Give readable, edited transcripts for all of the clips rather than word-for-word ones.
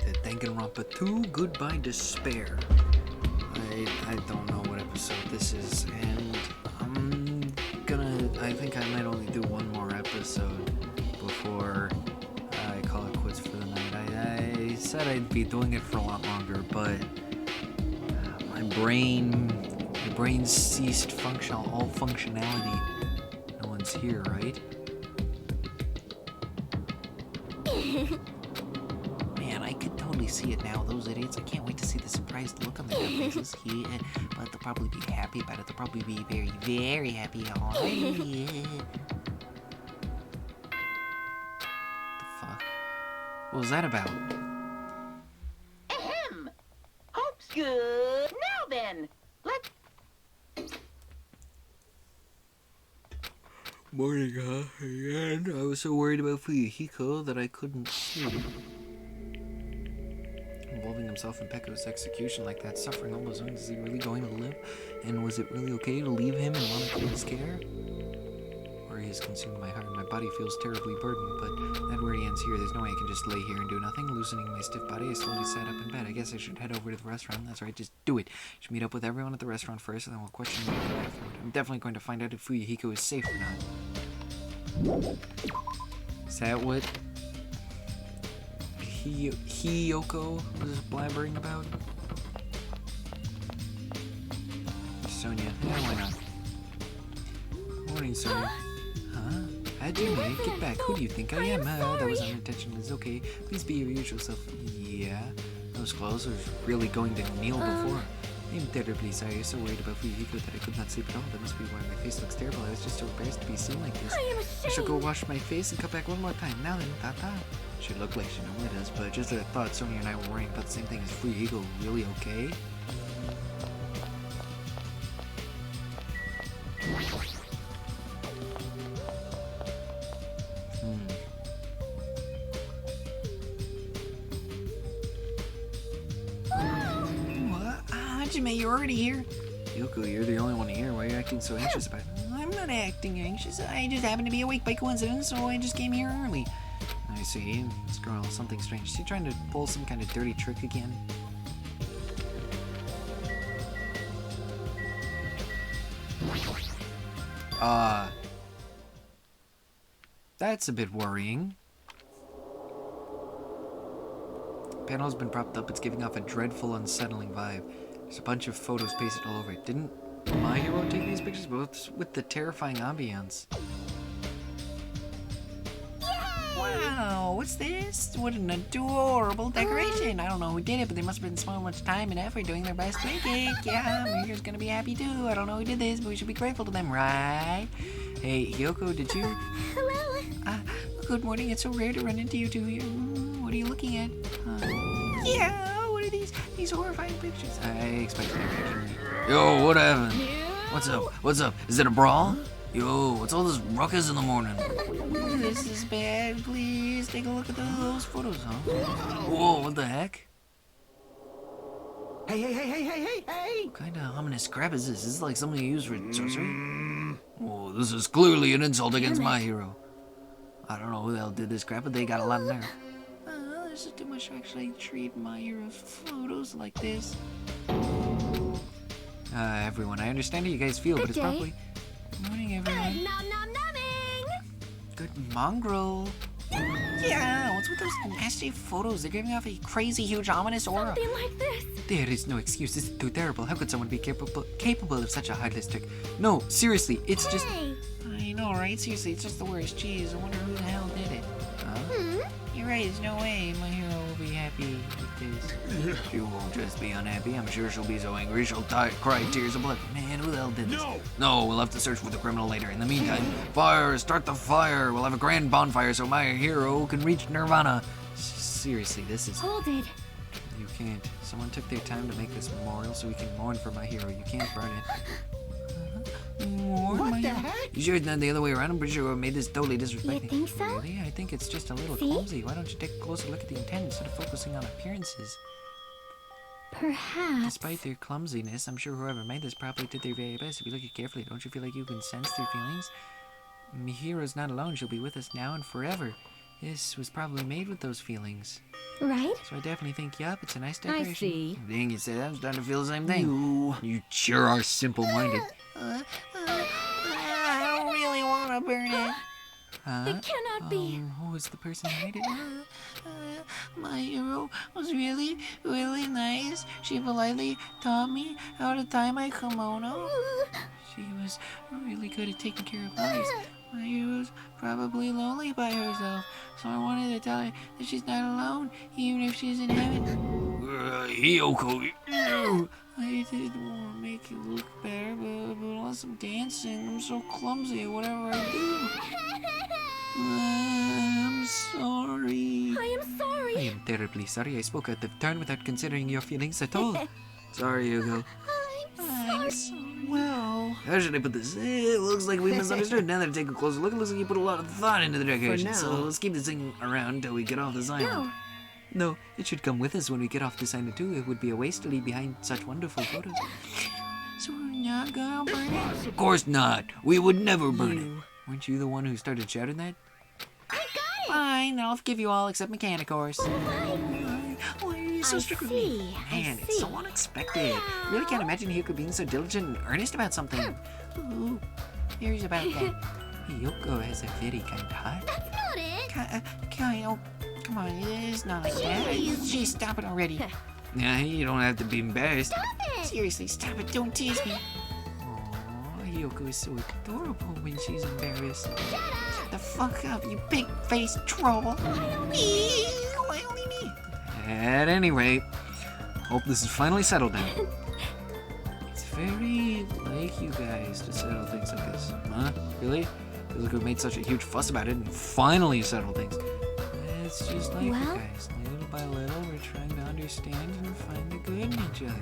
The Danganronpa 2 Goodbye Despair. I don't know what episode this is, and I think I might only do one more episode before I call it quits for the night. I said I'd be doing it for a lot longer, but my brain ceased all functionality. No one's here, right? Man, I could totally see it now. Those idiots. I can't wait to see the surprised look on their faces. But they'll probably be happy about it. They'll probably be very, very happy. Oh, yeah. The fuck? What was that about? Ahem! Hope's good. Now then, let's... Morning, and I was so worried about Fuyuhiko that I couldn't sleep. Involving himself in Pekko's execution like that, suffering all those wounds, is he really going to live? And was it really okay to leave him in Monokina's care? Worry has consumed my heart, and my body feels terribly burdened, but that worry ends here. There's no way I can just lay here and do nothing. Loosening my stiff body, I slowly sat up in bed. I guess I should head over to the restaurant. That's right, just do it. I should meet up with everyone at the restaurant first, and then we'll question them afterward. I'm definitely going to find out if Fuyuhiko is safe or not. Is that what Hiyoko was blabbering about? Sonia. Yeah, why not? Morning, Sonia. Huh? How'd you mate? Get back. Who do you think I am? That was unintentional. It's okay. Please be your usual self. Yeah? Those clothes are really going to kneel before. I'm terribly sorry. I'm so worried about Fuyuhiko that I could not sleep at all. That must be why my face looks terrible. I was just so embarrassed to be seen like this. I shall go wash my face and come back one more time. Now then, ta-ta. She looked like she normally does, but just I thought Sonia and I were worrying about the same thing. Is Fuyuhiko really okay? Hajime, you're already here? Yoko, you're the only one here. Why are you acting so anxious about it? I'm not acting anxious. I just happened to be awake by coincidence, so I just came here early. I see. This girl, something strange. Is she trying to pull some kind of dirty trick again? That's a bit worrying. The panel's been propped up. It's giving off a dreadful, unsettling vibe. There's a bunch of photos pasted all over it. Didn't my hero take these pictures? Both with the terrifying ambience. Wow, what's this? What an adorable decoration. I don't know who did it, but they must have been spending much time and effort doing their best to make it. Yeah, my hero's gonna be happy too. I don't know who did this, but we should be grateful to them, right? Hey, Hyoko, did you... Hello. Good morning. It's so rare to run into you two here. What are you looking at? Yeah, what are these horrifying pictures? I expected a reaction. Yo, what happened? What's up? What's up? Is it a brawl? Yo, what's all this ruckus in the morning? This is bad. Please take a look at those photos, huh? Whoa, what the heck? Hey! What kind of ominous crap is this? Is this like something you use for sorcery? Whoa, this is clearly an insult against my hero. I don't know who the hell did this crap, but they got a lot in there. This is too much to actually treat my hero's photos like this. Everyone, I understand how you guys feel, but it's probably... Good morning, everyone. Good nom-nom-nomming. Good mongrel. Yeah, what's with those nasty photos? They're giving off a crazy, huge, ominous aura. Something like this. There is no excuse. This is too terrible. How could someone be capable of such a heartless trick? No, seriously, it's just... Hey. I know, right? Seriously, it's just the worst. Jeez, I wonder who the hell did it. Huh? You're right, there's no way my hero will be happy with this. She won't just be unhappy. I'm sure she'll be so angry she'll cry tears of blood. Man, who the hell did this? No, we'll have to search for the criminal later. In the meantime, fire! Start the fire! We'll have a grand bonfire so my hero can reach nirvana. Seriously, this is... Hold it. You can't. Someone took their time to make this memorial so we can mourn for my hero. You can't burn it. What the heck? You sure it's not the other way around? I'm pretty sure I made this totally disrespectful. You think so? Really? I think it's just a little See? clumsy. Why don't you take a closer look at the intent instead of focusing on appearances? Perhaps. Despite their clumsiness, I'm sure whoever made this probably did their very best. If you look at it carefully, don't you feel like you can sense their feelings? Mihiro's not alone. She'll be with us now and forever. This was probably made with those feelings. Right? So I definitely think, yup, it's a nice decoration. I see. Dang, you said I'm starting to feel the same thing. You sure are simple-minded. I don't really want to burn it. It cannot be. Who was the person who made it? My hero was really, really nice. She politely taught me how to tie my kimono. She was really good at taking care of others. My hero's probably lonely by herself, so I wanted to tell her that she's not alone, even if she's in heaven. Hiyoko, I didn't want to make it look better, but unless I'm dancing, I'm so clumsy at whatever I do. I'm sorry. I am sorry. I am terribly sorry I spoke out of turn without considering your feelings at all. Sorry, Hugo. I'm sorry. Well, How should I put this? It looks like we misunderstood. Now that I take a closer look, it looks like you put a lot of thought into the decoration. now. So let's keep this thing around until we get off this island. No, it should come with us when we get off this island too. It would be a waste to leave behind such wonderful photos. so we're not gonna burn it? Of course not. We would never burn it. Weren't you the one who started shouting that? I got it. Fine, I'll forgive you all except Mechanic Horse. Fine. Why are you so I strict with me? see. Man, I it's see. so unexpected. Really can't imagine Hiyoko being so diligent and earnest about something. Ooh, here's about that. Hiyoko has a very kind heart. That's not it. Kyle, come on, it's not like that. Jeez, stop it already. Yeah, you don't have to be embarrassed. Stop it. Seriously, stop it, don't tease me. Aww, Hiyoko is so adorable when she's embarrassed. Shut the fuck up, you big-faced troll. Why only me? At any rate, hope this is finally settled now. It's very like you guys to settle things like this. Huh? Really? Feels like we've made such a huge fuss about it and finally settled things. It's just like you Well? guys. Little by little, we're trying to understand and find the good in each other.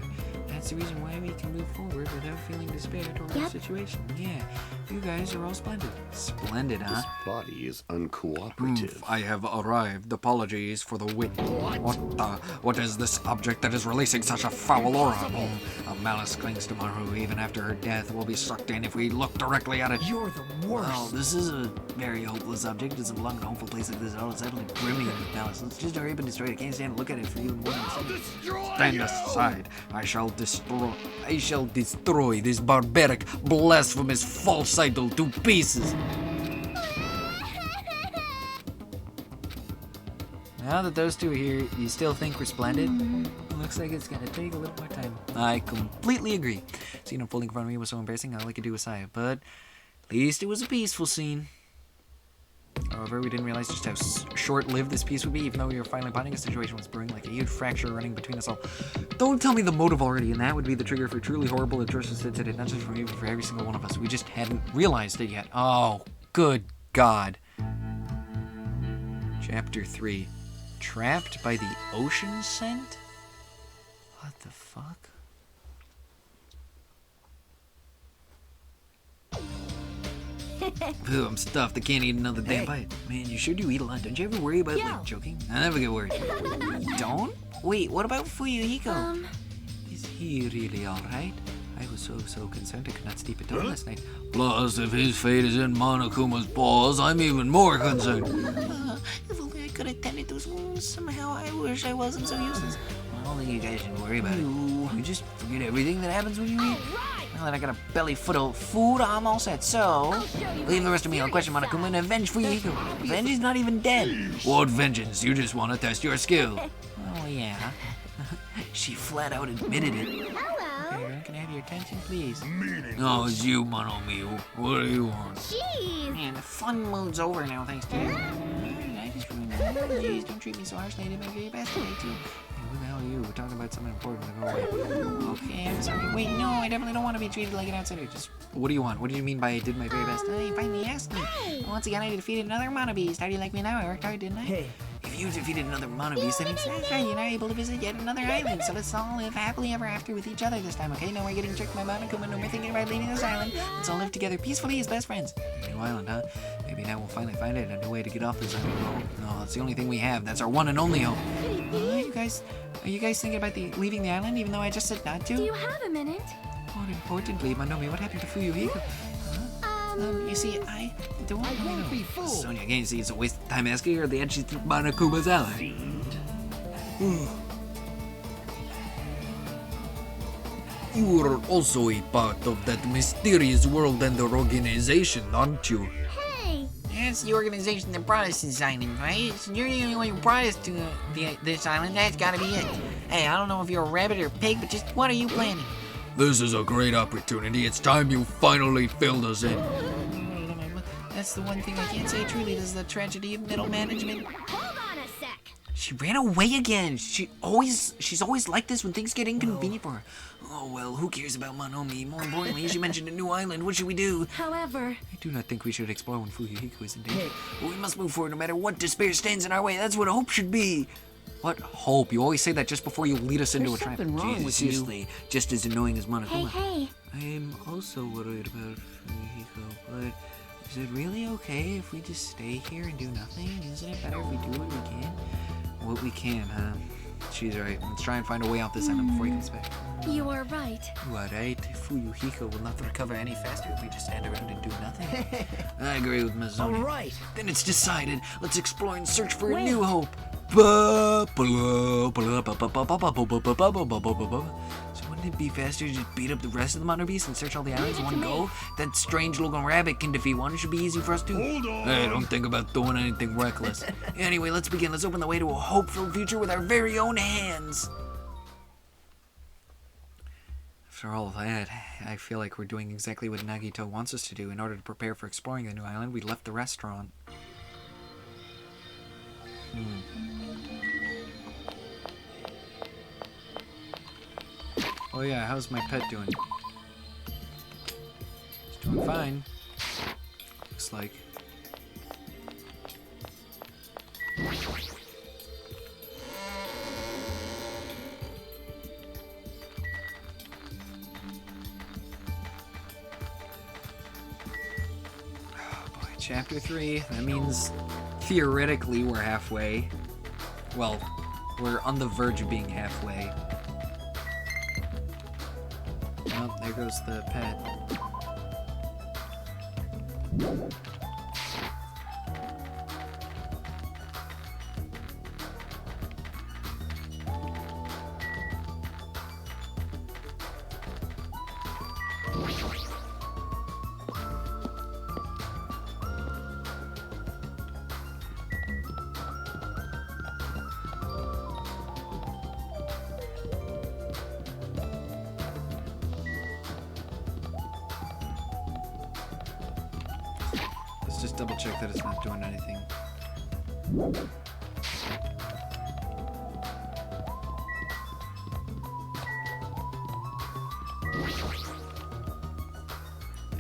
That's the reason why we can move forward without feeling despair toward our Yep. situation. Yeah, you guys are all splendid. Splendid, huh? This body is uncooperative. I have arrived. Apologies for the wit. What is this object that is releasing such a foul aura? A malice clings to Maru. Even after her death, will be sucked in if we look directly at it. You're the worst. Well, this is a very hopeless subject. It doesn't belong in a hopeful place like this at all. It's definitely brimming with malice. Let's just hurry up and destroy it. I can't stand to look at it for even more than a second. Stand aside. I shall destroy this barbaric, blasphemous, false idol to pieces. Now that those two are here, you still think we're splendid? Looks like it's gonna take a little more time. I completely agree. Seeing him falling in front of me was so embarrassing, all I could do was sigh. But at least it was a peaceful scene. However, we didn't realize just how short-lived this piece would be, even though we were finally bonding. A situation was brewing, like a huge fracture running between us all. Don't tell me the motive already, and that would be the trigger for truly horrible, atrocious incident, not just for me, but for every single one of us. We just hadn't realized it yet. Oh, good God. Chapter 3. Trapped by the ocean scent? What the fuck? Ooh, I'm stuffed. I can't eat another damn bite. Man, you sure do eat a lot. Don't you ever worry about, like, choking? I never get worried. Don't? Wait, what about Fuyuhiko? Is he really alright? I was so concerned I could not sleep at all last night. Plus, if his fate is in Monokuma's paws, I'm even more concerned. If only I could have tended those wounds. Somehow I wish I wasn't so useless. I don't think you guys should worry about it. You just forget everything that happens when you eat. Now that I got a belly full of food, I'm all set. So, leave the rest of me on question Monokuma and avenge Fuyuhiko. Venji's not even dead. What vengeance? You just want to test your skill. Oh, yeah. She flat out admitted it. Hello. Here, can I have your attention, please? Oh, it's you, Monomiu. What do you want? Jeez. Man, the fun mood's over now, thanks to you. I just ruined it. Jeez, don't treat me so harshly. I did my very best today, too. Who the hell are you? We're talking about something important. Go away. Okay, I'm sorry. Wait, no, I definitely don't want to be treated like an outsider. Just What do you want? What do you mean by I did my very best? you finally asked me. Once again, I defeated another Mono Beast. How do you like me now? I worked hard, didn't I? Hey, If you defeated another Monobeast, that means That's right, you're not able to visit yet another island, so let's all live happily ever after with each other this time, okay? No more getting tricked by Monokuma, no more thinking about leaving this island. Let's all live together peacefully as best friends. New island, huh? Maybe now we'll finally find it. A new way to get off this island. No, that's the only thing we have. That's our one and only hope. Are you guys thinking about leaving the island, even though I just said not Do to? you have a minute? More importantly, Monomi, what happened to Fuyuhiko? You see, I don't I know. won't be fooled. Sonia, again, see, it's a waste of time asking her. The end she's Monokuma's ally. You are also a part of that mysterious world and organization, aren't you? Hey. That's the organization that brought us to this island, right? So you're the only one who brought us to this island. That's gotta be it. Hey, I don't know if you're a rabbit or a pig, but just what are you planning? This is a great opportunity. It's time you finally filled us in. That's the one thing I can't say truly. This is the tragedy of middle management. Hold on a sec. She ran away again. She's always like this when things get inconvenient for her. Oh, well, who cares about Monomi? More importantly, she mentioned a new island. What should we do? However, I do not think we should explore when Fuyuhiko is in danger. But we must move forward no matter what despair stands in our way. That's what hope should be. What hope? You always say that just before you lead us into There's a trap. something wrong with you. Seriously, just as annoying as hey, Monokuma. hey. I am also worried about Fuyuhiko, but is it really okay if we just stay here and do nothing? Isn't it better if we do what we can? What we can, huh? She's right. Let's try and find a way out this island before he comes back. You are right. You are right. Fuyuhiko will not recover any faster if we just stand around and do nothing. I agree with Miss All Sonia. right. Then it's decided. Let's explore and search for a Where? new hope. So wouldn't it be faster to just beat up the rest of the Mono Beasts and search all the islands in one go? That strange looking rabbit can defeat one. It should be easy for us too. Hold on. Hey, don't think about doing anything reckless. Anyway, let's begin. Let's open the way to a hopeful future with our very own hands. After all of that, I feel like we're doing exactly what Nagito wants us to do. In order to prepare for exploring the new island, we left the restaurant. Oh yeah, how's my pet doing? It's doing fine. Looks like. Oh boy, chapter 3. That means theoretically we're halfway. Well, we're on the verge of being halfway. Oh, there goes the pet. Let's just double check that it's not doing anything.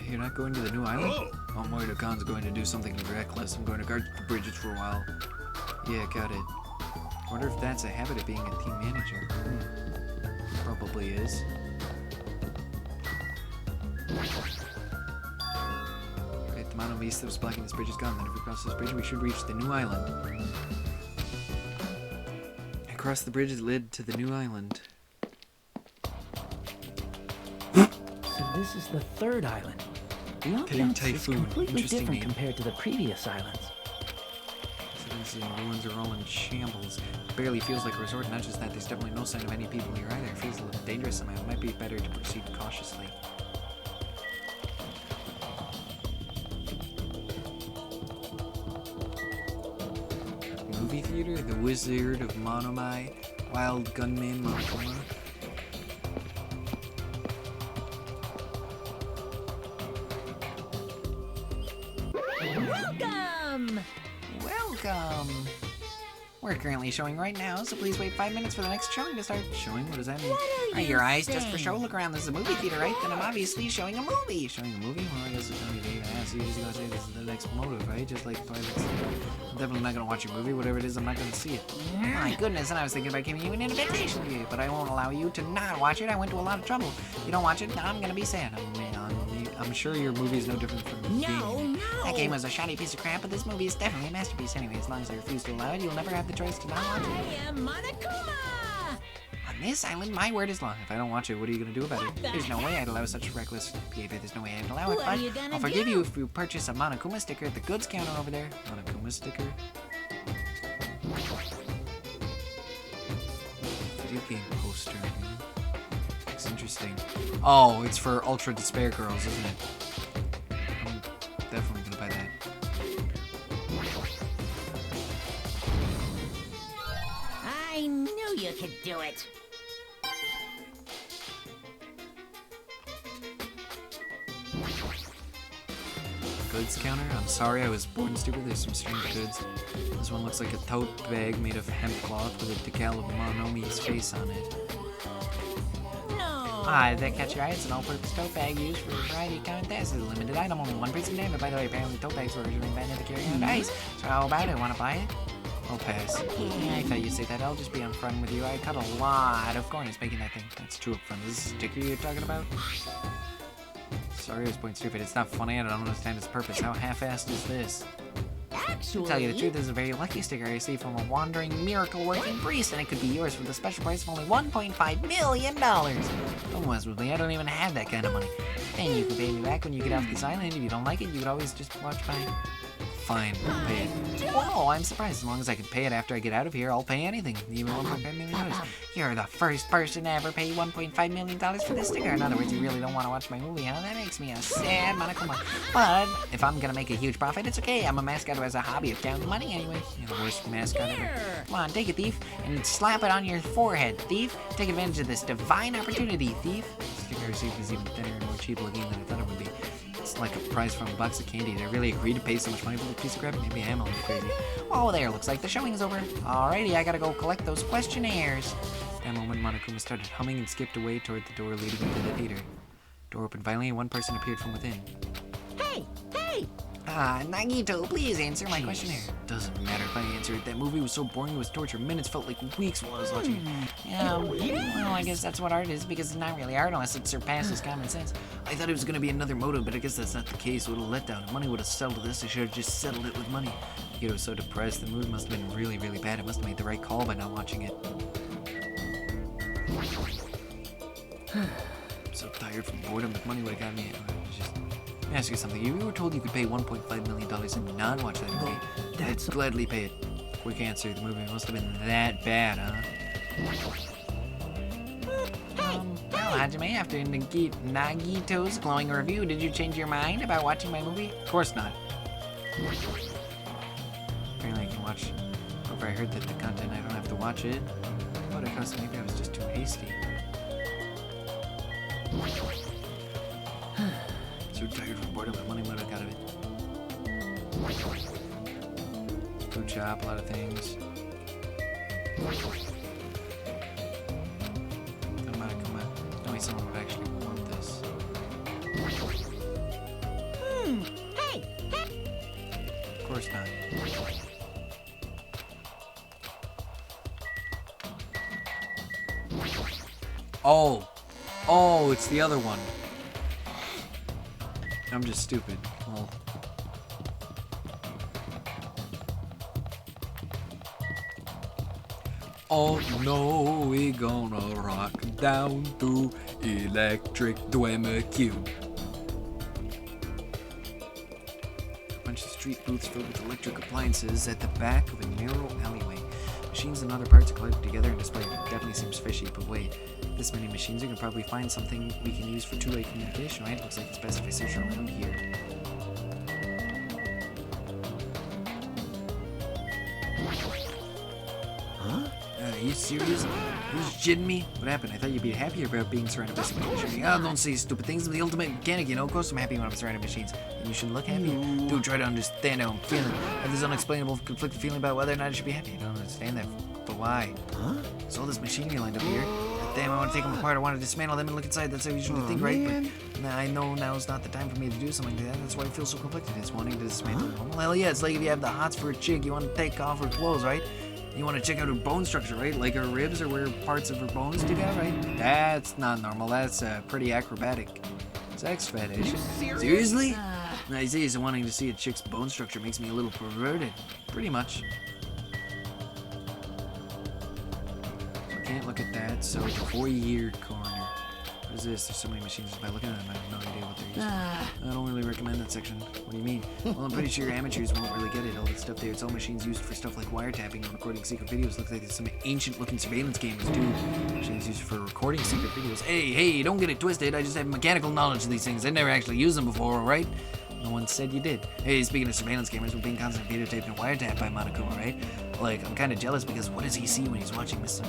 You're not going to the new island? Oh, Moito-Kan's going to do something reckless. I'm going to guard the bridges for a while. Yeah, got it. Wonder if that's a habit of being a team manager. Probably is. Right, the Mono Beast that was blocking this bridge is gone. Then if we cross this bridge, we should reach the new island. Across the bridge led to the new island. So this is the third island. The ambiance is Typhoon. completely Interesting different name. compared to the previous islands. Residences and ruins are all in shambles. It barely feels like a resort. Not just that, there's definitely no sign of any people here either. It feels a little dangerous somehow. It might be better to proceed cautiously. Movie theater? The Wizard of Monomai? Wild Gunman Monokuma? Welcome! Welcome. We're currently showing right now, so please wait 5 minutes for the next showing to start. Showing? What does that mean? Are your eyes just for show? Look around. This is a movie theater, right? Then I'm obviously showing a movie. Showing a movie? Well, I guess it's only Dave ass. You just gotta say this is the next motive, right? Just like Twilight Zone. I'm definitely not gonna watch your movie. Whatever it is, I'm not gonna see it. My goodness, and I was thinking about giving you an invitation to it, but I won't allow you to not watch it. I went to a lot of trouble. If you don't watch it, I'm gonna be sad. I'm sure your movie is no different from the game. That game was a shoddy piece of crap, but this movie is definitely a masterpiece anyway. As long as I refuse to allow it, you'll never have the choice to not watch it. I am Monokuma! On this island, my word is law. If I don't watch it, what are you gonna do about it? There's no way I'd allow such reckless behavior. There's no way I'd allow it, What but are you gonna I'll forgive do? you if you purchase a Monokuma sticker at the goods counter over there. Monokuma sticker? Video game poster. Looks interesting. Oh, it's for Ultra Despair Girls, isn't it? I'm definitely gonna buy that. I knew you could do it. Goods counter? I'm sorry, I was born stupid. There's some strange goods. This one looks like a tote bag made of hemp cloth with a decal of Monomi's face on it. Ah, did that catch your eye? It's an all-purpose tote bag used for a variety of contests. It's a limited item, only one person can have it. By the way, apparently tote bags were originally invented to carry on ice. So how about it? Want to buy it? I'll pass. Yeah, I thought you'd say that. I'll just be upfront with you. I cut a lot of corners making that thing. That's true up front. Is this a sticker you're talking about? Sorry, I was point stupid. It's not funny. I don't understand its purpose. How half-assed is this? Actually, To tell you the truth, this is a very lucky sticker I received from a wandering, miracle-working priest, and it could be yours for the special price of only $1.5 million. Don't mess with me, I don't even have that kind of money. And you can pay me back when you get off this island. If you don't like it, you could always just watch mine. Fine, I'll pay it. Whoa, I'm surprised. As long as I can pay it after I get out of here, I'll pay anything, even $1.5 million. You're the first person to ever pay $1.5 million for this sticker. In other words, you really don't want to watch my movie, huh? That makes me a sad Monokuma. But if I'm gonna make a huge profit, it's okay. I'm a mascot who has a hobby of counting money anyway. You're the worst mascot ever. Come on, take it, thief, and slap it on your forehead, thief. Take advantage of this divine opportunity, thief. The sticker I received is even thinner and more cheap looking than I thought it would be. It's like a prize from a box of candy. Did I really agree to pay so much money for the piece of crap? Maybe I am a little crazy. Oh, there, looks like the showing is over. Alrighty, I gotta go collect those questionnaires. At that moment, Monokuma started humming and skipped away toward the door leading into the theater. Door opened violently and one person appeared from within. hey, hey! Ah, Nagito, please answer my questionnaire. Doesn't matter if I answer it. That movie was so boring it was torture. Minutes felt like weeks while I was watching it. Yeah, well, I guess that's what art is, because it's not really art unless it surpasses common sense. I thought it was gonna be another motive, but I guess that's not the case. What a letdown. If money would have settled this, I should have just settled it with money. The kid was so depressed. The movie must have been really, really bad. I must have made the right call by not watching it. I'm so tired from boredom. If money would have got me, let me ask you something. You were told you could pay $1.5 million and not watch that movie. I'd gladly pay it. Quick answer. The movie must have been that bad, huh? Well, Hajime, after Nagito's glowing review, did you change your mind about watching my movie? Of course not. Apparently I can watch. However, I heard that the content, I don't have to watch it. But I guess maybe I was just too hasty. So tired from boredom, but money would have got of it. Food shop, a lot of things. Come on. Knowing someone would actually want this. Of course not. Oh, it's the other one. I'm just stupid. Well. Oh no, we gonna rock down to electric Dwemer Cube. A bunch of street booths filled with electric appliances at the back of a narrow alleyway. Machines and other parts are collected together and displayed. It definitely seems fishy, but wait. This many machines, you can probably find something we can use for two-way communication, right? Looks like it's best if I search around here. Huh? Are you serious? You're just kidding me? What happened? I thought you'd be happier about being surrounded by so many machines. Oh, don't say stupid things. I'm the ultimate mechanic, you know? Of course I'm happy when I'm surrounded by machines. And you shouldn't look happy. Dude, try to understand how I'm feeling. I have this unexplainable, conflicted feeling about whether or not I should be happy. I don't understand that. But why? Huh? There's all this machinery lined up here. Damn, I want to take them apart. I want to dismantle them and look inside. That's how you usually think, right? Man. But now I know now's not the time for me to do something like that. That's why I feel so conflicted. It's wanting to dismantle them. Well, hell yeah, it's like if you have the hots for a chick, you want to take off her clothes, right? You want to check out her bone structure, right? Like her ribs or where parts of her bones stick out, right? That's not normal. That's pretty acrobatic. Sex fetish. Seriously? Nice days of wanting to see a chick's bone structure makes me a little perverted. Pretty much. can't look at that. So the foyer corner. What is this? There's so many machines. By looking at them, I have no idea what they're used for. I don't really recommend that section. What do you mean? Well, I'm pretty sure amateurs won't really get it. All that stuff there. It's all machines used for stuff like wiretapping or recording secret videos. Looks like there's some ancient-looking surveillance cameras, too. Machines used for recording secret videos. Hey, don't get it twisted. I just have mechanical knowledge of these things. I've never actually used them before, alright? No one said you did. Hey, speaking of surveillance cameras, we're being constantly videotaped and wiretapped by Monokuma, right? Like, I'm kind of jealous because what does he see when he's watching this?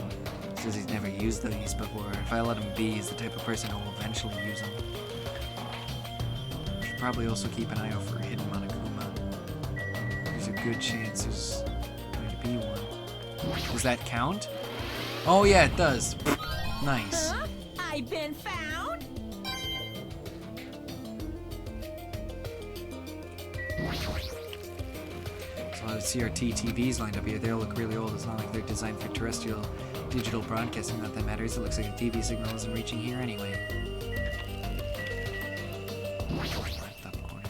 Says he's never used these before. If I let him be, he's the type of person who will eventually use them. Should probably also keep an eye out for hidden Monokuma. There's a good chance there's going to be one. Does that count? Oh yeah, it does. Nice. Huh? I've been found. So I have CRT TVs lined up here. They all look really old. It's not like they're designed for terrestrial digital broadcasting. Not that matters. It looks like a TV signal isn't reaching here anyway. Laptop corner.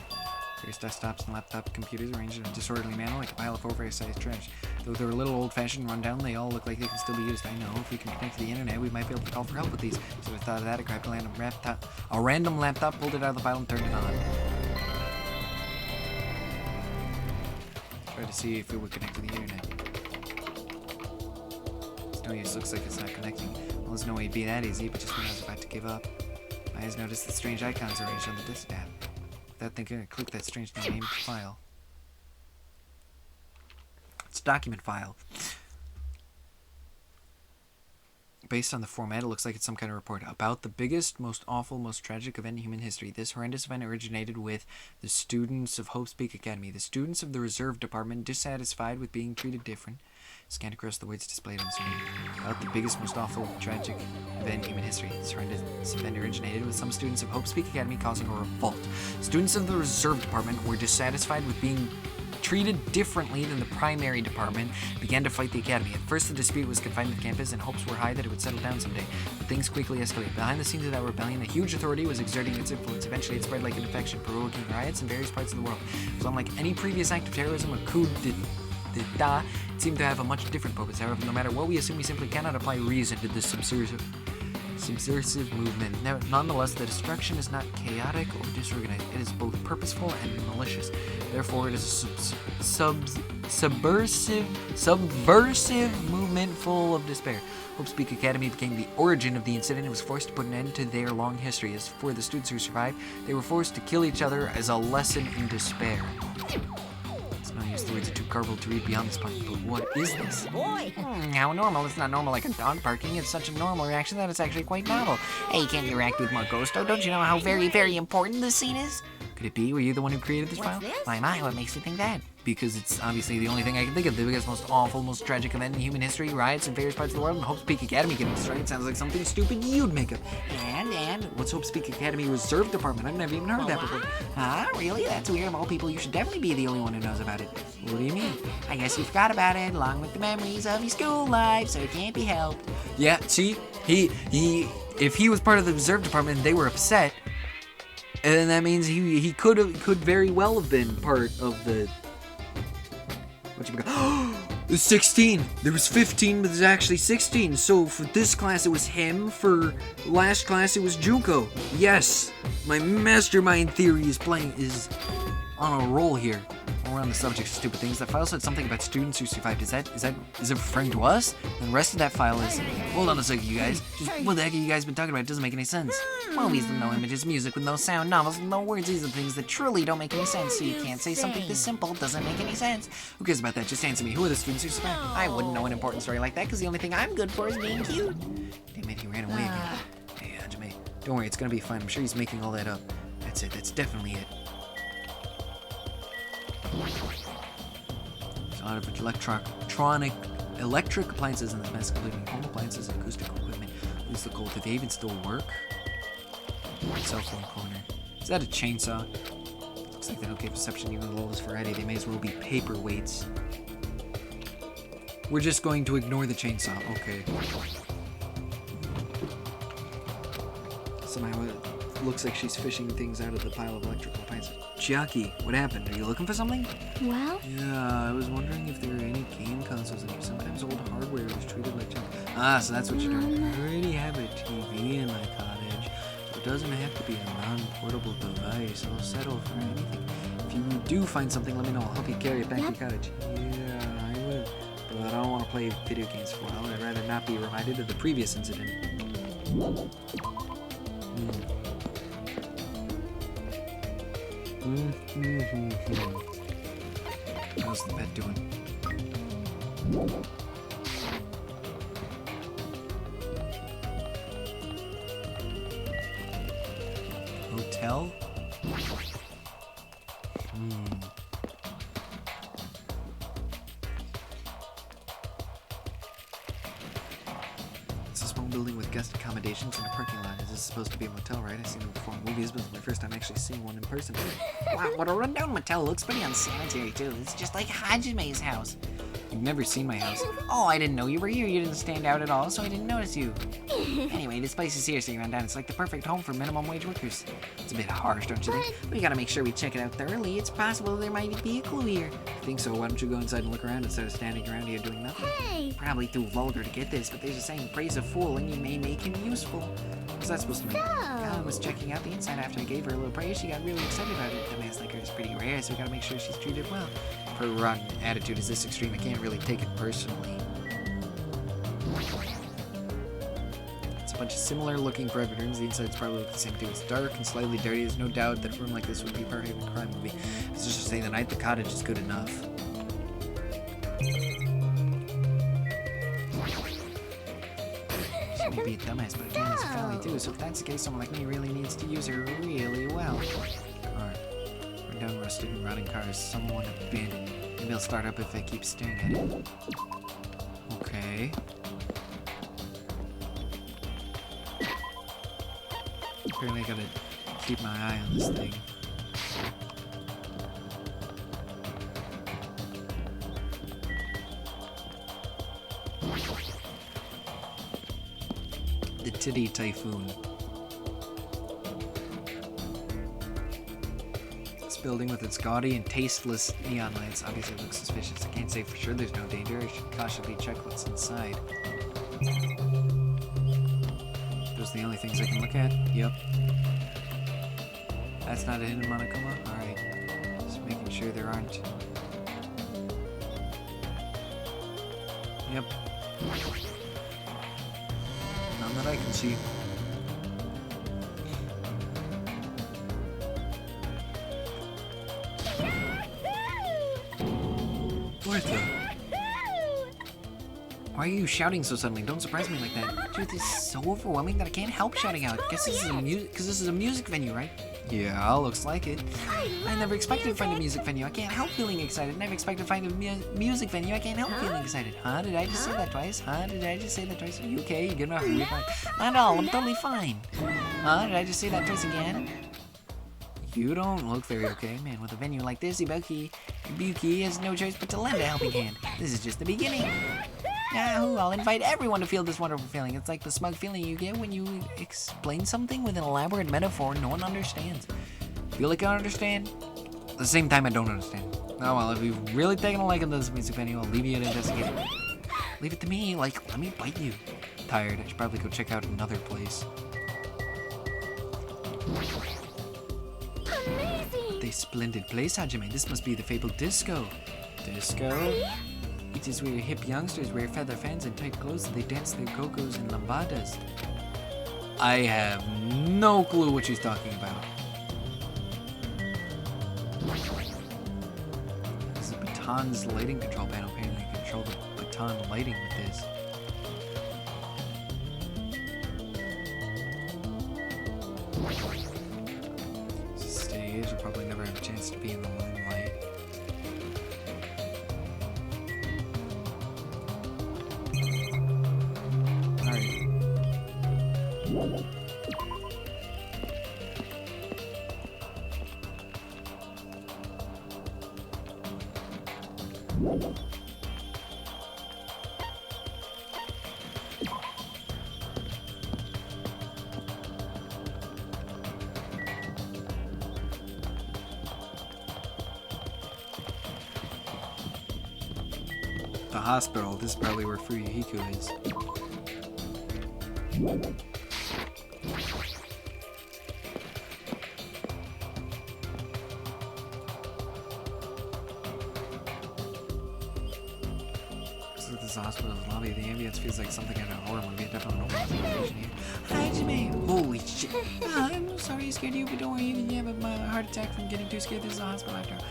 Various desktops and laptop computers arranged in a disorderly manner like a pile of oversized trash. Though they're a little old-fashioned and run down, they all look like they can still be used. I know. If we can connect to the internet, we might be able to call for help with these. So I thought of that. I grabbed a random laptop, pulled it out of the pile, and turned it on. Try to see if it would connect to the internet. It's no use, looks like it's not connecting. Well, there's no way it'd be that easy, but just when I was about to give up, my eyes noticed the strange icons arranged on the disk tab. Without thinking, I clicked that strange named file. It's a document file. Based on the format, it looks like it's some kind of report about the biggest, most awful, most tragic event in human history. This horrendous event originated with the students of Hope's Peak Academy. The students of the Reserve Department, dissatisfied with being treated different, scanned across the words displayed on the screen. About the biggest, most awful, tragic event in human history. This horrendous event originated with some students of Hope's Peak Academy causing a revolt. Students of the Reserve Department were dissatisfied with being treated differently than the primary department, began to fight the academy. At first, the dispute was confined to the campus, and hopes were high that it would settle down someday. But things quickly escalated. Behind the scenes of that rebellion, a huge authority was exerting its influence. Eventually, it spread like an infection, provoking riots in various parts of the world. It was unlike any previous act of terrorism or coup d'etat. It seemed to have a much different purpose. However, no matter what we assume, we simply cannot apply reason to this subversive movement. Nonetheless, the destruction is not chaotic or disorganized. It is both purposeful and malicious. Therefore, it is a subversive movement full of despair. Hope's Peak Academy became the origin of the incident and was forced to put an end to their long history. As for the students who survived, they were forced to kill each other as a lesson in despair. It's no use, the words are too garbled to read beyond this point, but what is this? Boy. How normal. It's not normal like a dog barking. It's such a normal reaction that it's actually quite novel. Hey, can't you react with more gusto? Don't you know how very, very important this scene is? Could it be? Were you the one who created this file? this? My, what makes you think that? Because it's obviously the only thing I can think of. The biggest, most awful, most tragic event in human history. Riots in various parts of the world, and Hope's Peak Academy getting destroyed. Sounds like something stupid you'd make up. And what's Hope's Peak Academy Reserve Department? I've never even heard of that before. Huh? Really? That's weird. Of all people, you should definitely be the only one who knows about it. What do you mean? I guess you forgot about it, along with the memories of your school life, so it can't be helped. Yeah, see? If he was part of the Reserve Department and they were upset, and then that means he could very well have been part of the... There's 16! There was 15, but there's actually 16. So for this class it was him, for last class it was Junko. Yes! My mastermind theory is on a roll here. While we're on the subject of stupid things, that file said something about students who survived. Is it referring to us? And the rest of that file is... Hold on a second, you guys. What the heck have you guys been talking about? It doesn't make any sense. Movies with no images, music with no sound, novels with no words. These are things that truly don't make any sense. So you can't say something this simple doesn't make any sense. Who cares about that? Just answer me. Who are the students who survived? I wouldn't know an important story like that because the only thing I'm good for is being cute. Damn it, he ran away again. Hey, Hajime, don't worry, it's gonna be fine. I'm sure he's making all that up. That's it. That's definitely it. There's a lot of electric appliances in this mess, including home appliances and acoustic equipment. Who's the goal? Do they even still work? Cell phone corner. Is that a chainsaw? Looks like they don't give perception even the lowest variety. They may as well be paperweights. We're just going to ignore the chainsaw. Okay. Somehow it looks like she's fishing things out of the pile of electrical appliances. Chiaki, what happened? Are you looking for something? Well, Yeah, I was wondering if there were any game consoles in here. Sometimes old hardware is treated like junk. Ah, so that's what you're doing. I already have a TV in my cottage, so it doesn't have to be a non-portable device. I'll settle for anything. If you do find something, let me know. I'll help you carry it back to your cottage. Yeah, I will. But I don't want to play video games for a while. I'd rather not be reminded of the previous incident. How's the pet doing? Hotel? It's a small building with guest accommodations and a parking lot. Is this supposed to be a motel, right? I've seen them before in movies, but it's my first time actually seeing one in person. Wow, what a rundown motel. Looks pretty unsanitary, too. It's just like Hajime's house. You've never seen my house. Oh, I didn't know you were here. You didn't stand out at all, so I didn't notice you. Anyway, this place is seriously run down. It's like the perfect home for minimum wage workers. It's a bit harsh, don't you think? We gotta make sure we check it out thoroughly. It's possible there might be a clue here. I think so. Why don't you go inside and look around instead of standing around here doing nothing? Hey! Probably too vulgar to get this, but there's a saying, praise a fool and you may make him useful. What's that supposed to mean? Ellen was checking out the inside after I gave her a little praise. She got really excited about it. A man's like her is pretty rare, so we gotta make sure she's treated well. Her rotten attitude is this extreme. I can't really take it personally. It's a bunch of similar looking private rooms. The inside's probably the same too. It's dark and slightly dirty. There's no doubt that a room like this would be perfect in a crime movie. Let's just say the night the cottage is good enough. She may be a dumbass, but again, it's a family too. So if that's the case, someone like me really needs to use her really well. Car. Run down rusted and rotting cars. Someone abandoned. Maybe I'll start up if I keep staring at it. Okay. Apparently I gotta keep my eye on this thing. The Titty Typhoon. This building with its gaudy and tasteless neon lights obviously looks suspicious. I can't say for sure there's no danger. I should cautiously check what's inside. Those are the only things I can look at? Yep. That's not a hidden monokuma? Alright. Just making sure there aren't. Yep. None that I can see. Martha! Why are you shouting so suddenly? Don't surprise me like that. Truth is so overwhelming that I can't help shouting out. Guess this is a music venue, right? Yeah, looks like it. I never expected to find a music venue. I can't help feeling excited. Never expected to find a music venue. I can't help feeling excited. Huh? Did I just say that twice? Huh? Did I just say that twice? Are you okay? You good enough? Are you fine? Not at all. I'm totally fine. Huh? Did I just say that twice again? You don't look very okay. Man, with a venue like this, Ibuki has no choice but to lend a helping hand. This is just the beginning. Yahoo! I'll invite everyone to feel this wonderful feeling. It's like the smug feeling you get when you explain something with an elaborate metaphor no one understands. Feel like I understand? At the same time, I don't understand. Oh well, if you've really taken a liking to this music venue, I'll leave you to investigate it. Leave it to me, like, let me bite you. Tired. I should probably go check out another place. Amazing! What a splendid place, Hajime. This must be the fabled disco. Disco? It is where hip youngsters wear feather fans and tight clothes and they dance their go-go's and lambadas. I have no clue what she's talking about. This is Baton's lighting control panel. Apparently you control the Baton lighting with this. This is a stage. We'll probably never have a chance to be in the limelight. The hospital. This is probably where Fuyuhiko is. Looks like this hospital's lobby. The ambience feels like something out of a horror movie. I definitely don't want to here. Hi, Jimmy. Holy shit. I'm sorry I scared you, but don't worry. You didn't have a heart attack from getting too scared. This is a hospital after all.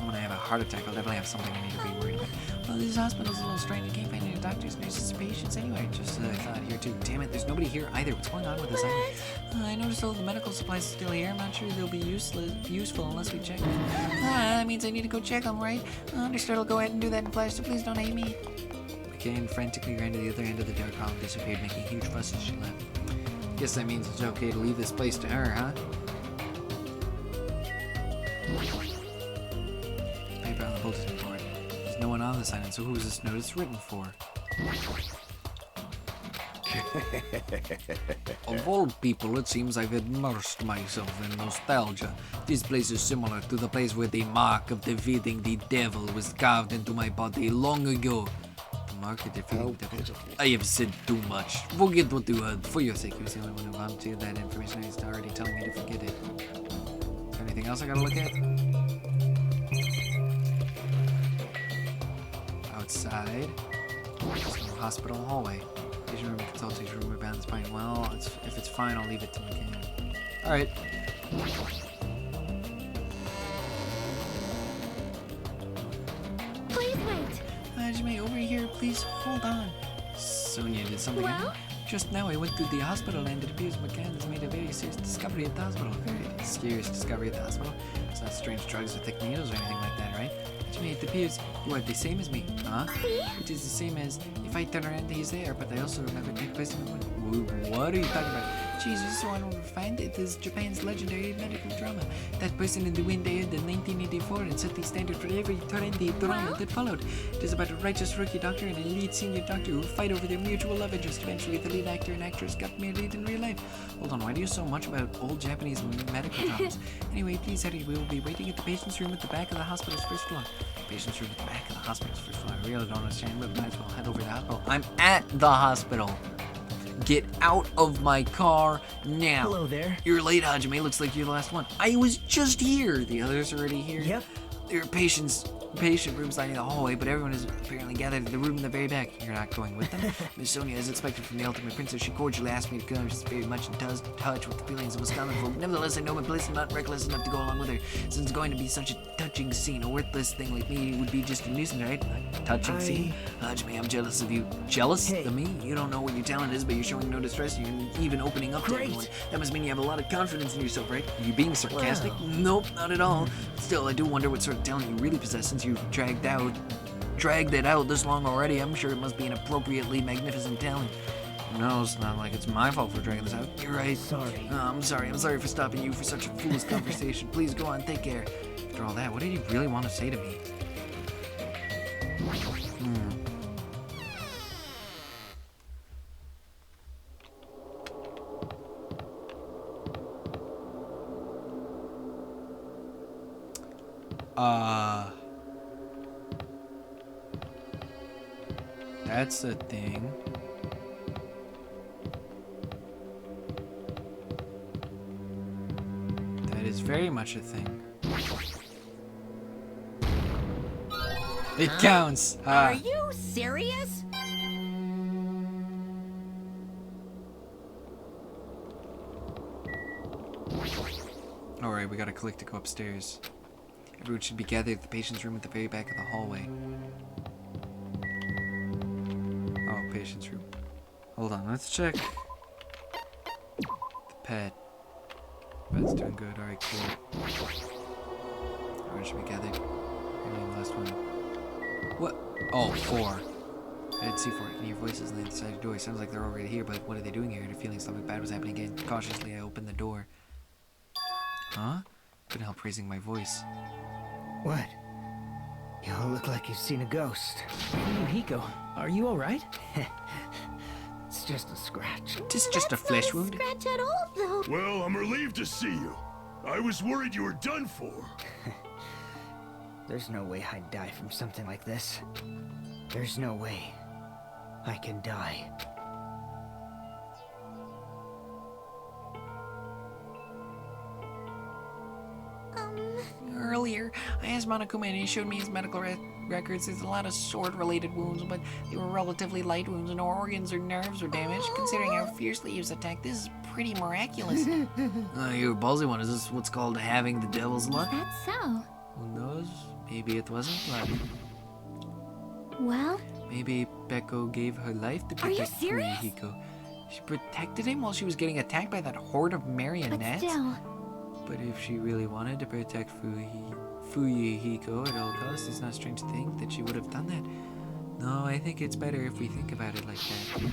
When I have a heart attack, I'll definitely have something I need to be worried about. Well, this hospital's a little strange. I can't find any doctors, nurses, or patients anywhere. Just thought here too. Damn it, there's nobody here either. What's going on with this island? I noticed all the medical supplies are still here. I'm not sure they'll be useful unless we check them. That means I need to go check them, right? Understood. I'll go ahead and do that in flash, so please don't hate me. McCann frantically ran to the other end of the dark hall and disappeared, making a huge fuss as she left. Guess that means it's okay to leave this place to her, huh? Paper on the bulletin board. There's no one on this island, so who is this notice written for? Of all people, it seems I've immersed myself in nostalgia. This place is similar to the place where the mark of defeating the devil was carved into my body long ago. The mark of defeating the devil. I have said too much. Forget what you heard. For your sake, he was the only one who volunteered that information. He's already telling me to forget it. Is there anything else I gotta look at? Outside. Hospital hallway. Patient room, consultation room, balance fine. Well, if it's fine, I'll leave it to McCann. Alright. Please wait. Jimmy, over here, please hold on. Sonia did something. Well? Just now I went through the hospital and it appears McCann has made a very serious discovery at the hospital. Very serious discovery at the hospital. It's not strange drugs or thick needles or anything like that, right? Jimmy, it appears you are the same as me, huh? It is the same as if I turn around, he's there, but I also remember that person. What are you talking about? Jesus, so I don't find it is Japan's legendary medical drama. That person in the wind aired in 1984 and set the standard for every trendy drama that followed. It is about a righteous rookie doctor and a lead senior doctor who fight over their mutual love interest. Eventually, the lead actor and actress got married in real life. Hold on, why do you so much about old Japanese medical dramas? Anyway, please hurry. We will be waiting at the patient's room at the back of the hospital's first floor. Patient's room at the back of the hospital's first floor. I really don't understand, but might as well head over to the hospital. I'm at the hospital. Get out of my car now. Hello there. You're late, Hajime. Looks like you're the last one. I was just here. The others are already here. Yep. There are patient rooms lining the hallway, but everyone is apparently gathered in the room in the very back. You're not going with them? Miss Sonia, as expected from the ultimate princess, she cordially asked me to come. She's very much in touch with the feelings of Wisconsin folk. Nevertheless, I know my place. I'm not reckless enough to go along with her. Since it's going to be such a touching scene, a worthless thing like me would be just a nuisance, right? A touching scene? Hajime, I'm jealous of you. Jealous of me? You don't know what your talent is, but you're showing no distress. You're even opening up to everyone. That must mean you have a lot of confidence in yourself, right? Are you being sarcastic? Wow. Nope, not at all. Still, I do wonder what sort of talent you really possess since you've dragged it out this long already. I'm sure it must be an appropriately magnificent talent. No, it's not like it's my fault for dragging this out. You're right. Sorry. I'm sorry. I'm sorry for stopping you for such a foolish conversation. Please go on. Take care. After all that, what did you really want to say to me? That's a thing. That is very much a thing. It counts. Are you serious? Alright, we gotta click to go upstairs. Everyone should be gathered at the patient's room at the very back of the hallway. Oh, patient's room. Hold on, let's check. The pet. Pet's doing good, alright, cool. Everyone should be gathered. And the last one. What? Oh, 4. I didn't see 4. I can hear voices on the other side of the door. Sounds like they're already here, but what are they doing here? I had a feeling something bad was happening again. Cautiously, I opened the door. Huh? Couldn't help raising my voice. What? You all look like you've seen a ghost. Hey, Hiko, are you alright? It's just a scratch. Just a flesh wound? Scratch at all, though. Well, I'm relieved to see you. I was worried you were done for. There's no way I'd die from something like this. There's no way I can die. earlier. I asked Monokuma and he showed me his medical records. There's a lot of sword-related wounds, but they were relatively light wounds. No organs or nerves were damaged. Considering how fiercely he was attacked, this is pretty miraculous. You're a ballsy one. Is this what's called having the devil's luck? That's so. Who knows? Maybe it wasn't luck. Well, Maybe Peko gave her life to Are you protect serious? Fuyuhiko. She protected him while she was getting attacked by that horde of but marionettes? still. But if she really wanted to protect Fuyuhiko at all costs, it's not strange to think that she would have done that. No, I think it's better if we think about it like that.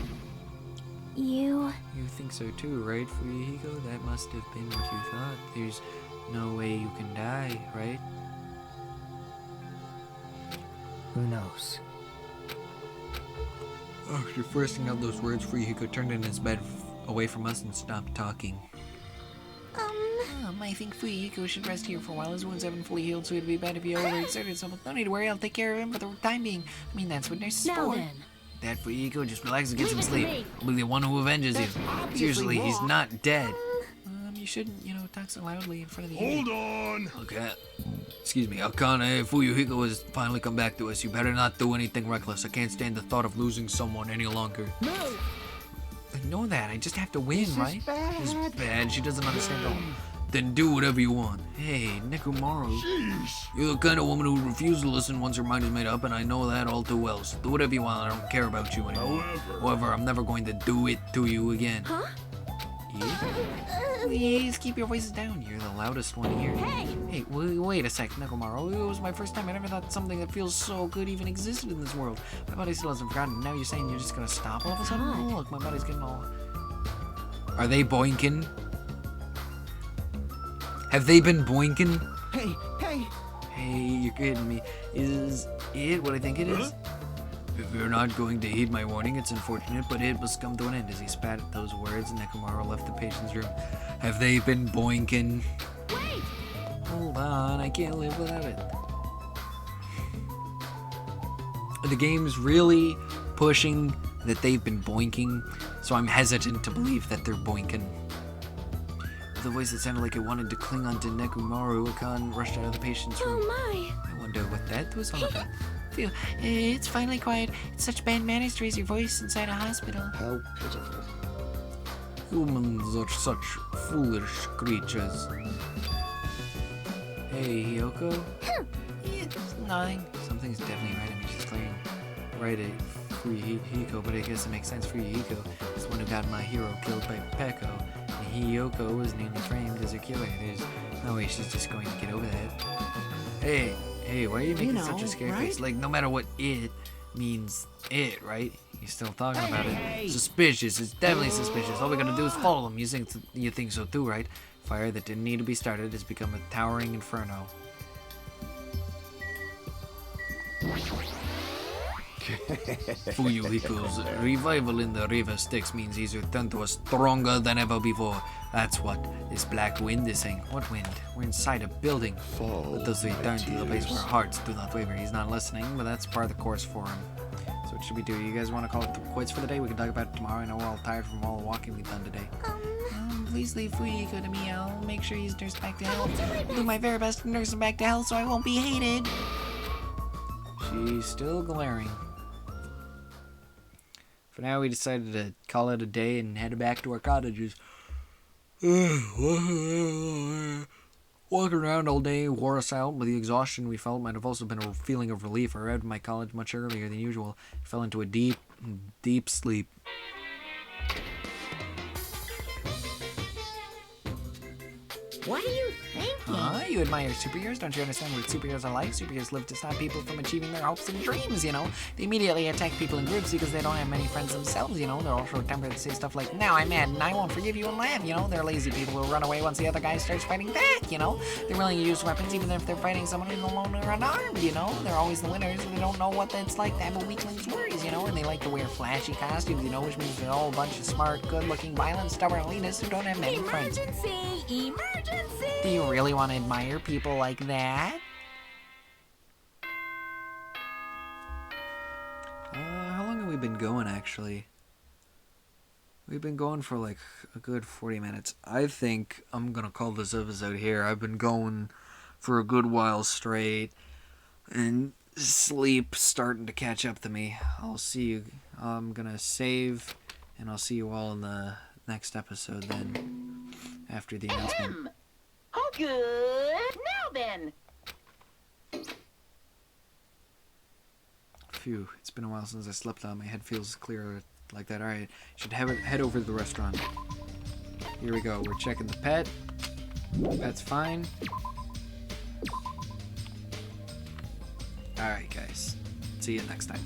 You. You think so too, right, Fuyuhiko? That must have been what you thought. There's no way you can die, right? Who knows? After bursting out those words, Fuyuhiko turned in his bed away from us and stopped talking. I think Fuyuhiko should rest here for a while. His wounds haven't fully healed, so it'd be bad if he overexerted himself. No need to worry, I'll take care of him for the time being. I mean, that's what nurses Now for. then. That Fuyuhiko, just relax and get some Leave it to sleep. me. I'll be the one who avenges you. Seriously, he's wrong. not dead. You shouldn't, talk so loudly in front of the Hold on. Okay. Excuse me, Akane, if Fuyuhiko has finally come back to us, you better not do anything reckless. I can't stand the thought of losing someone any longer. No! I know that, I just have to win, This is right? bad. This is bad, she doesn't understand at all. Then do whatever you want. Hey, Nekomaru, Jeez. you're the kind of woman who refuses to listen once her mind is made up, and I know that all too well. So do whatever you want, I don't care about you anymore. However, I'm never going to do it to you again. Huh? Yeah? Please keep your voices down. You're the loudest one here. Hey, wait a sec, Nekomaru. It was my first time. I never thought something that feels so good even existed in this world. My body still hasn't forgotten. Now you're saying you're just gonna stop all of a sudden? Oh, look, my body's getting all... Are they boinking? Have they been boinking? Hey, hey! Hey, you're kidding me. Is it what I think it is? If you're not going to heed my warning, it's unfortunate, but it must come to an end. As he spat at those words, Nekomaru left the patient's room. Have they been boinking? Wait! Hold on, I can't live without it. The game's really pushing that they've been boinking, so I'm hesitant to believe that they're boinking. With a voice that sounded like it wanted to cling onto Nekomaru, Akan rushed out of the patient's room. Oh my! I wonder what that was all about. Phew, it's finally quiet. It's such bad manners to raise your voice inside a hospital. How pitiful. Humans are such foolish creatures. Hey, Hiyoko? It's nothing. Something's definitely right. I mean, she's clearing right at Fuyuhiko, but I guess it makes sense. Fuyuhiko is the one who got my hero killed by Peko, and Hiyoko was nearly framed as her killer. There's no way she's just going to get over that. Hey, why are you making such a scary face? Like, no matter what it means, it, right? You're still talking about it. Suspicious. It's definitely suspicious. All we gotta do is follow them. You think so too, right? Fire that didn't need to be started has become a towering inferno. Fuyuhiko's revival in the river Styx means he's returned to us stronger than ever before. That's what this black wind is saying. What wind? We're inside a building. But does he return to the place where hearts do not waver? He's not listening, but that's part of the course for him. So what should we do? You guys want to call it quits for the day? We can talk about it tomorrow. I know we're all tired from all the walking we've done today. Please leave Fuyuhiko to me. I'll make sure he's nursed back to health. I'll do my very best to nurse him back to health so I won't be hated. She's still glaring. For now, we decided to call it a day and head back to our cottages. Walking around all day wore us out, but the exhaustion we felt might have also been a feeling of relief. I arrived at my college much earlier than usual. I fell into a deep, deep sleep. What are you thinking? Huh? You admire superheroes? Don't you understand what superheroes are like? Superheroes live to stop people from achieving their hopes and dreams, you know? They immediately attack people in groups because they don't have many friends themselves, you know? They're also tempted to say stuff like, now I'm mad and I won't forgive you and laugh, you know? They're lazy people who run away once the other guy starts fighting back, you know? They're willing to use weapons even if they're fighting someone who's alone or unarmed, you know? They're always the winners and they don't know what it's like to have a weakling's worries, you know? And they like to wear flashy costumes, you know? Which means they're all a bunch of smart, good-looking, violent, stubborn elitists who don't have many friends. Emergency! Emergency! Do you really want to admire people like that? How long have we been going, actually? We've been going for like a good 40 minutes. I think I'm gonna call this episode here. I've been going for a good while straight, and sleep starting to catch up to me. I'll see you. I'm gonna save, and I'll see you all in the next episode then, after the announcement. Ahem. Oh, good. Now then. Phew, it's been a while since I slept on. My head feels clearer like that. Alright, should head over to the restaurant. Here we go. We're checking the pet. Pet's fine. Alright, guys. See you next time.